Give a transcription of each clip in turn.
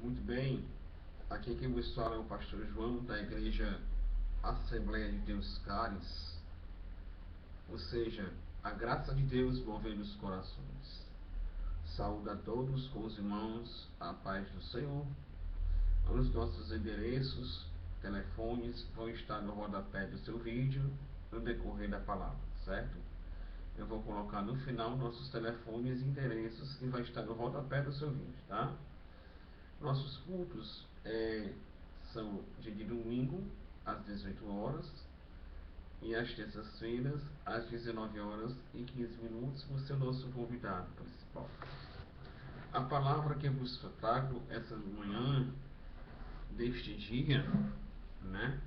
Muito bem, aqui quem vos fala é o pastor João da Igreja Assembleia de Deus Caris, ou seja, a graça de Deus movendo os corações. Saúde a todos com os irmãos, a paz do Senhor. Os nossos endereços, telefones vão estar no rodapé do seu vídeo no decorrer da palavra, certo? Eu vou colocar no final nossos telefones e endereços e vai estar no rodapé do seu vídeo, tá? Nossos cultos são de domingo às 18 horas e às terças-feiras às 19 horas e 15 minutos. Você é o nosso convidado principal. A palavra que eu vos trago essa manhã deste dia, né,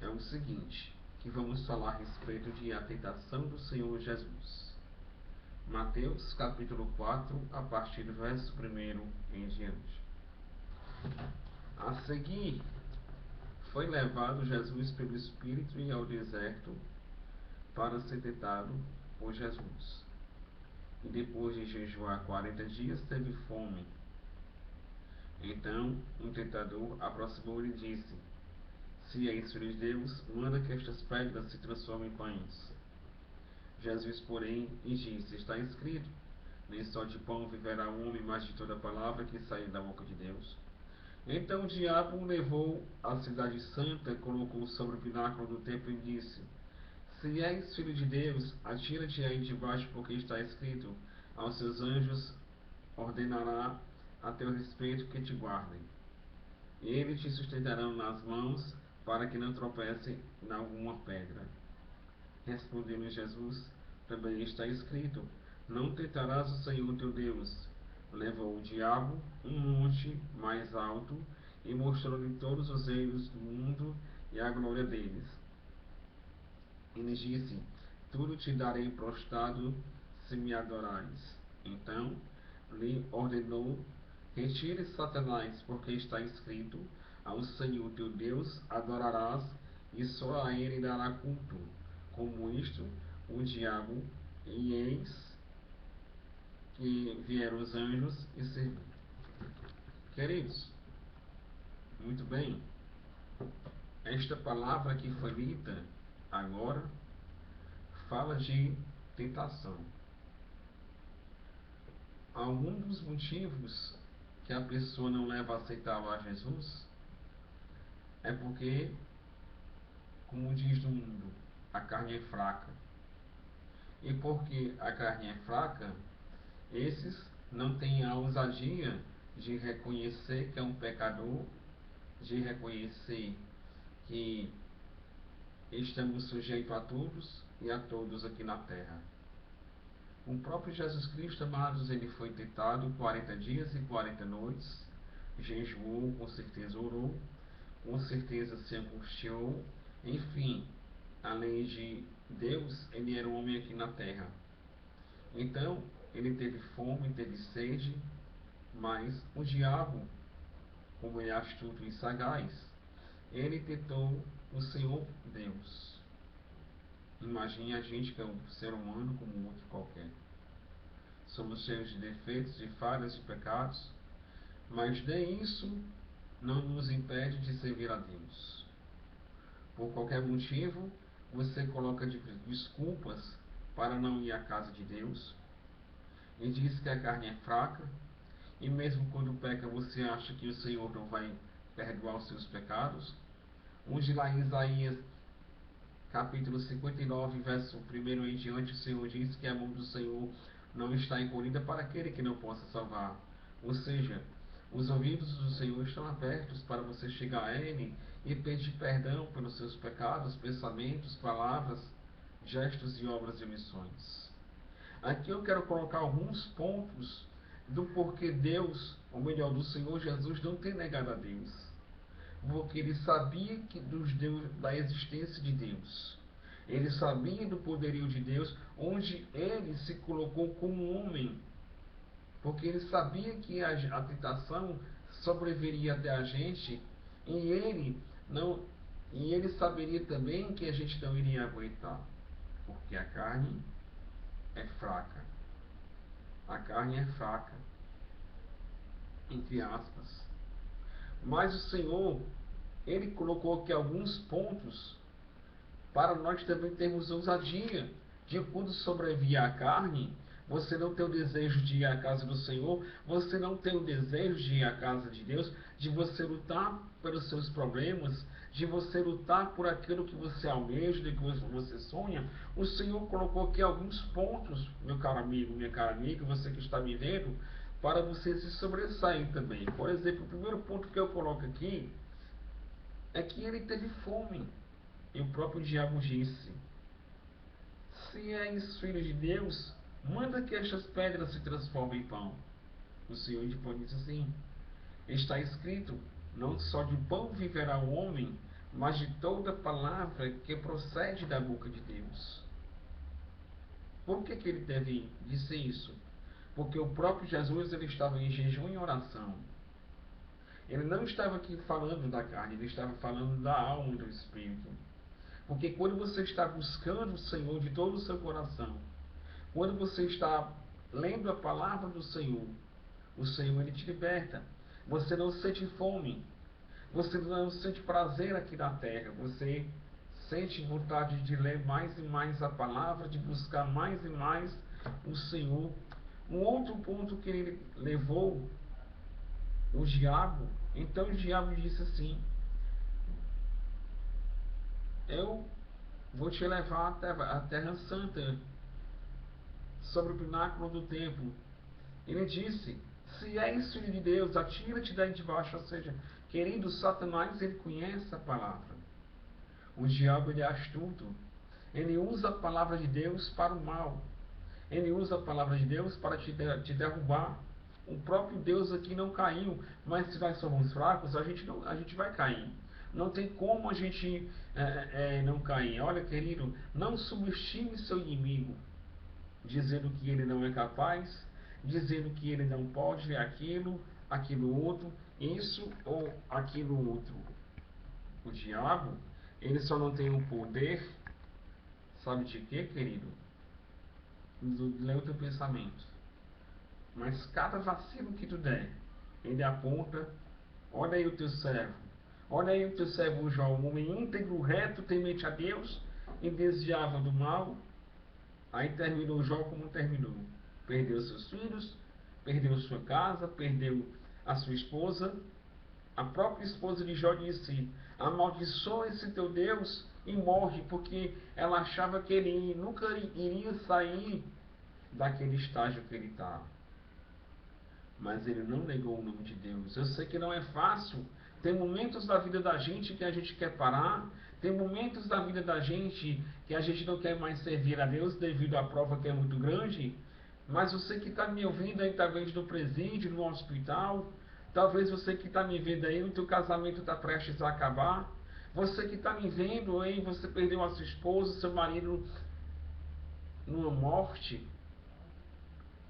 é o seguinte, que vamos falar a respeito de a tentação do Senhor Jesus. Mateus capítulo 4, a partir do verso 1 em diante. A seguir, foi levado Jesus pelo Espírito ao deserto para ser tentado por Jesus. E depois de jejuar 40 dias, teve fome. Então, um tentador aproximou-lhe e disse: Se és filho de Deus, manda que estas pedras se transformem em pães. Jesus, porém, lhe disse: Está escrito: Nem só de pão viverá o homem, mas de toda palavra que sair da boca de Deus. Então o diabo o levou à cidade santa, colocou sobre o pináculo do templo e disse: Se és filho de Deus, atira-te aí debaixo, porque está escrito: Aos seus anjos ordenará a teu respeito que te guardem. E eles te sustentarão nas mãos, para que não tropece em alguma pedra. Respondeu-lhe Jesus: Também está escrito: Não tentarás o Senhor teu Deus. Levou o diabo um monte mais alto e mostrou-lhe todos os reinos do mundo e a glória deles. E lhe disse: Tudo te darei prostrado se me adorares. Então lhe ordenou: Retire Satanás, porque está escrito: Ao Senhor teu Deus adorarás, e só a ele dará culto. Como isto, o diabo, e eis que vieram os anjos e serviram. Queridos, muito bem, esta palavra que foi lida agora fala de tentação. Algum dos motivos que a pessoa não leva a aceitar a Jesus é porque, como diz no mundo, a carne é fraca. E porque a carne é fraca, esses não têm a ousadia de reconhecer que é um pecador, de reconhecer que estamos sujeitos a todos e a todos aqui na terra. O próprio Jesus Cristo, amados, ele foi tentado 40 dias e 40 noites, jejuou, com certeza orou, com certeza se angustiou, enfim, além de Deus, ele era um homem aqui na terra. Então, ele teve fome, teve sede, mas o diabo, como ele é astuto e sagaz, ele tentou o Senhor Deus. Imagine a gente que é um ser humano como outro qualquer. Somos cheios de defeitos, de falhas, de pecados, mas nem isso não nos impede de servir a Deus. Por qualquer motivo, você coloca desculpas para não ir à casa de Deus e diz que a carne é fraca, e mesmo quando peca você acha que o Senhor não vai perdoar os seus pecados. Onde lá em Isaías capítulo 59, verso 1 em diante, o Senhor diz que a mão do Senhor não está encolhida para aquele que não possa salvar. Ou seja, os ouvidos do Senhor estão abertos para você chegar a Ele e pedir perdão pelos seus pecados, pensamentos, palavras, gestos e obras e omissões. Aqui eu quero colocar alguns pontos do porquê Deus, ou melhor, do Senhor Jesus, não tem negado a Deus. Porque ele sabia da existência de Deus. Ele sabia do poderio de Deus, onde ele se colocou como homem. Porque ele sabia que a tentação sobreviria até a gente, e ele saberia também que a gente não iria aguentar. Porque a carne é fraca. A carne é fraca. entre aspas. Mas o Senhor, Ele colocou aqui alguns pontos para nós também termos ousadia de quando sobrevier a carne, você não tem o desejo de ir à casa do Senhor, você não tem o desejo de ir à casa de Deus, de você lutar pelos seus problemas, de você lutar por aquilo que você almeja, de que você sonha. O Senhor colocou aqui alguns pontos, meu caro amigo, minha cara amiga, você que está me vendo, para você se sobressair também. Por exemplo, o primeiro ponto que eu coloco aqui é que ele teve fome. E o próprio diabo disse: se és filho de Deus, manda que estas pedras se transformem em pão. O Senhor depois disse assim: está escrito, não só de pão viverá o homem, mas de toda palavra que procede da boca de Deus. Por que ele deve dizer isso? Porque o próprio Jesus ele estava em jejum e oração. Ele não estava aqui falando da carne, ele estava falando da alma e do espírito. Porque quando você está buscando o Senhor de todo o seu coração, quando você está lendo a palavra do Senhor, o Senhor ele te liberta. Você não sente fome, você não sente prazer aqui na terra, você sente vontade de ler mais e mais a palavra, de buscar mais e mais o Senhor. Um outro ponto que ele levou o diabo, então o diabo disse assim: eu vou te levar até a Terra Santa, sobre o pináculo do templo. Ele disse: se és filho de Deus, atira-te daí de baixo. Ou seja, querido, Satanás, ele conhece a palavra. O diabo, ele é astuto. Ele usa a palavra de Deus para o mal. Ele usa a palavra de Deus para te derrubar. O próprio Deus aqui não caiu, mas se nós somos fracos, a gente vai cair. Não tem como a gente não cair. Olha, querido, não subestime seu inimigo, dizendo que ele não é capaz, dizendo que ele não pode aquilo outro, isso ou aquilo outro. O diabo, ele só não tem o poder, sabe de quê, querido? Do ler o teu pensamento. Mas cada vacilo que tu der, ele aponta: olha aí o teu servo, olha aí o teu servo Jó, um homem íntegro, reto, temente a Deus e desviava do mal. Aí terminou Jó como terminou. Perdeu seus filhos, perdeu sua casa, perdeu a sua esposa. A própria esposa de Jó disse: amaldiçoa esse teu Deus e morre, porque ela achava que ele nunca iria sair daquele estágio que ele estava. Mas ele não negou o nome de Deus. Eu sei que não é fácil. Tem momentos da vida da gente que a gente quer parar. Tem momentos da vida da gente que a gente não quer mais servir a Deus devido à prova que é muito grande. Mas você que está me ouvindo aí, talvez no presídio, no hospital, talvez você que está me vendo aí, o teu casamento está prestes a acabar. Você que está me vendo aí, você perdeu a sua esposa, seu marido numa morte.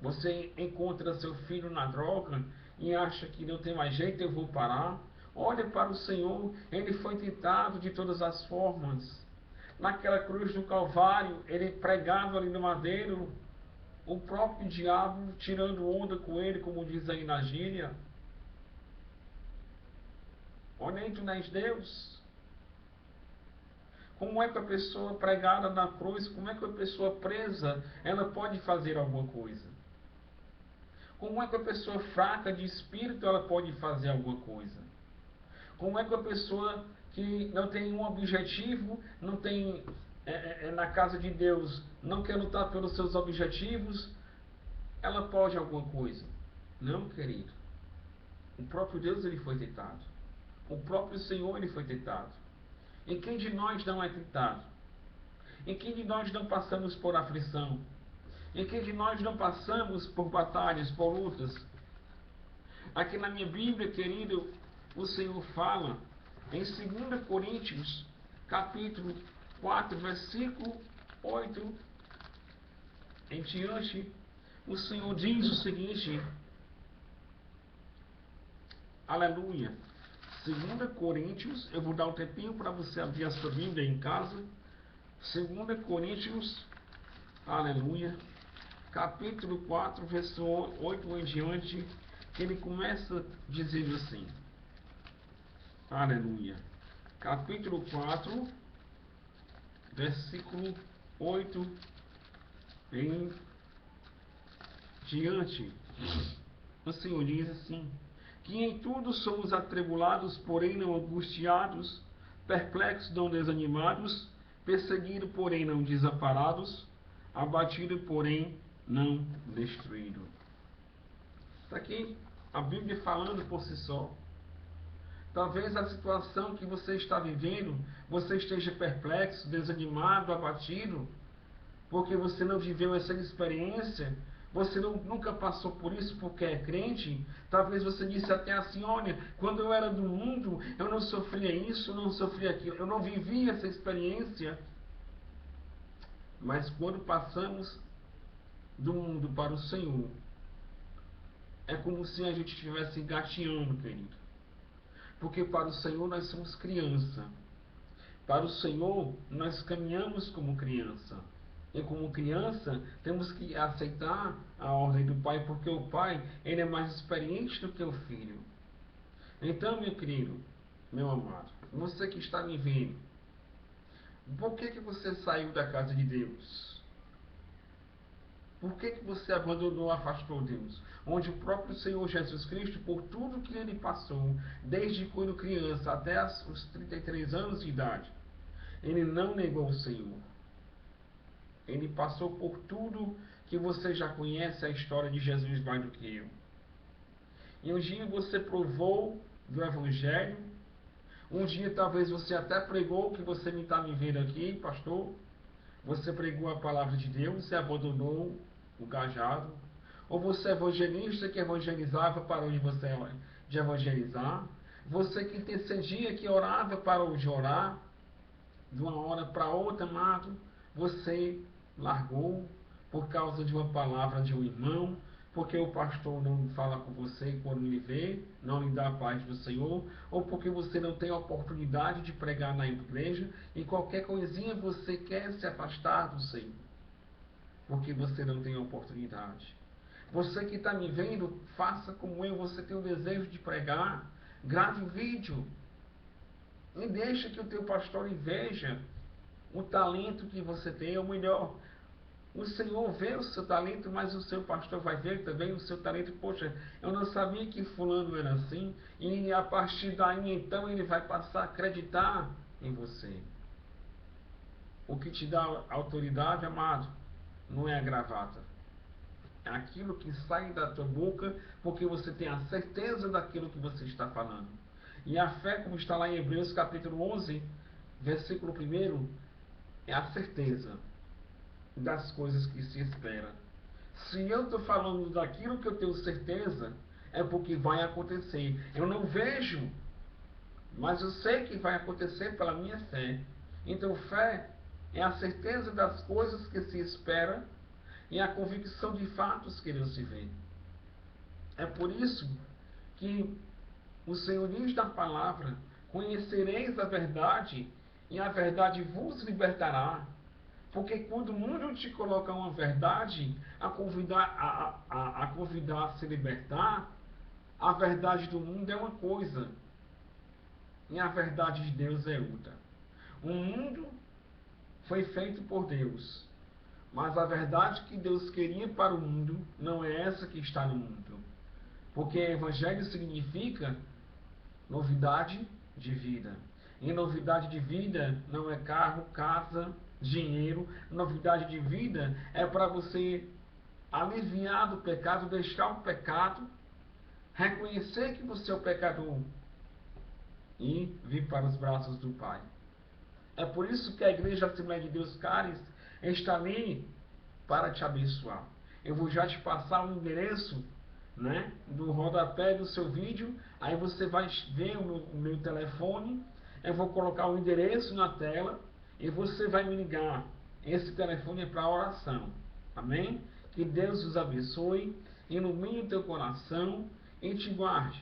Você encontra seu filho na droga e acha que não tem mais jeito, eu vou parar. Olha para o Senhor, ele foi tentado de todas as formas. Naquela cruz do Calvário, ele pregado ali no madeiro, o próprio diabo tirando onda com ele, como diz aí na gíria. Olha aí, tu não és Deus. Como é que a pessoa pregada na cruz, como é que a pessoa presa, ela pode fazer alguma coisa? Como é que a pessoa fraca de espírito ela pode fazer alguma coisa? Como é que a pessoa que não tem um objetivo, não tem na casa de Deus, não quer lutar pelos seus objetivos, ela pode alguma coisa? Não, querido. O próprio Deus ele foi tentado. O próprio Senhor ele foi tentado. E quem de nós não é tentado? E quem de nós não passamos por aflição? E quem de nós não passamos por batalhas, por lutas? Aqui na minha Bíblia, querido, o Senhor fala em 2 Coríntios, capítulo 4, versículo 8 em diante, o Senhor diz o seguinte: aleluia. 2 Coríntios, eu vou dar um tempinho para você abrir a sua Bíblia em casa. 2 Coríntios, aleluia, capítulo 4, verso 8 em diante, que ele começa dizendo assim, aleluia, capítulo 4, versículo 8 em diante. O Senhor diz assim, que em tudo somos atribulados, porém não angustiados, perplexos, não desanimados, perseguidos, porém não desamparados, abatidos, porém não destruídos. Está aqui a Bíblia falando por si só. Talvez a situação que você está vivendo, você esteja perplexo, desanimado, abatido, porque você não viveu essa experiência, você nunca passou por isso porque é crente. Talvez você disse até assim, olha, quando eu era do mundo, eu não sofria isso, eu não sofria aquilo, eu não vivia essa experiência. Mas quando passamos do mundo para o Senhor, é como se a gente estivesse gateando, querido. Porque para o Senhor nós somos criança. Para o Senhor nós caminhamos como criança. E como criança temos que aceitar a ordem do Pai, porque o Pai ele é mais experiente do que o Filho. Então, meu querido, meu amado, você que está me vendo, por que você saiu da casa de Deus? Por que você abandonou, afastou Deus? Onde o próprio Senhor Jesus Cristo, por tudo que ele passou, desde quando criança até os 33 anos de idade, ele não negou o Senhor. Ele passou por tudo que você já conhece a história de Jesus mais do que eu. E um dia você provou do Evangelho. Um dia talvez você até pregou, que você me está me vendo aqui, pastor. Você pregou a palavra de Deus e abandonou o cajado. Ou você é evangelista que evangelizava, parou de evangelizar. Você que intercedia, que orava, parou de orar. De uma hora para outra, amado, você largou por causa de uma palavra de um irmão, porque o pastor não fala com você quando lhe vê, não lhe dá a paz do Senhor, ou porque você não tem a oportunidade de pregar na igreja, e qualquer coisinha você quer se afastar do Senhor, porque você não tem a oportunidade. Você que está me vendo, faça como eu, você tem o desejo de pregar, grave um vídeo, e deixa que o teu pastor veja o talento que você tem, ou melhor, o Senhor vê o seu talento, mas o seu pastor vai ver também o seu talento. Poxa, eu não sabia que fulano era assim, e a partir daí então ele vai passar a acreditar em você. O que te dá autoridade, amado, não é a gravata. É aquilo que sai da tua boca, porque você tem a certeza daquilo que você está falando. E a fé, como está lá em Hebreus capítulo 11, versículo 1, é a certeza das coisas que se espera. Se eu estou falando daquilo que eu tenho certeza, é porque vai acontecer. Eu não vejo, mas eu sei que vai acontecer pela minha fé. Então, fé é a certeza das coisas que se espera e a convicção de fatos que não se vê. É por isso que o Senhor diz da palavra: conhecereis a verdade, e a verdade vos libertará. Porque quando o mundo te coloca uma verdade a convidar a se libertar, a verdade do mundo é uma coisa e a verdade de Deus é outra. O mundo foi feito por Deus, mas a verdade que Deus queria para o mundo não é essa que está no mundo. Porque evangelho significa novidade de vida. E novidade de vida não é carro, casa, dinheiro. Novidade de vida é para você aliviar do pecado, deixar o pecado, reconhecer que você é o pecador e vir para os braços do Pai. É por isso que a Igreja Assembleia de Deus Caris está ali para te abençoar. Eu vou já te passar o endereço, né, do rodapé do seu vídeo. Aí você vai ver o meu telefone. Eu vou colocar o endereço na tela e você vai me ligar. Esse telefone é para oração. Amém? Que Deus os abençoe, ilumine o teu coração e te guarde.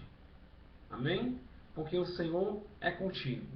Amém? Porque o Senhor é contigo.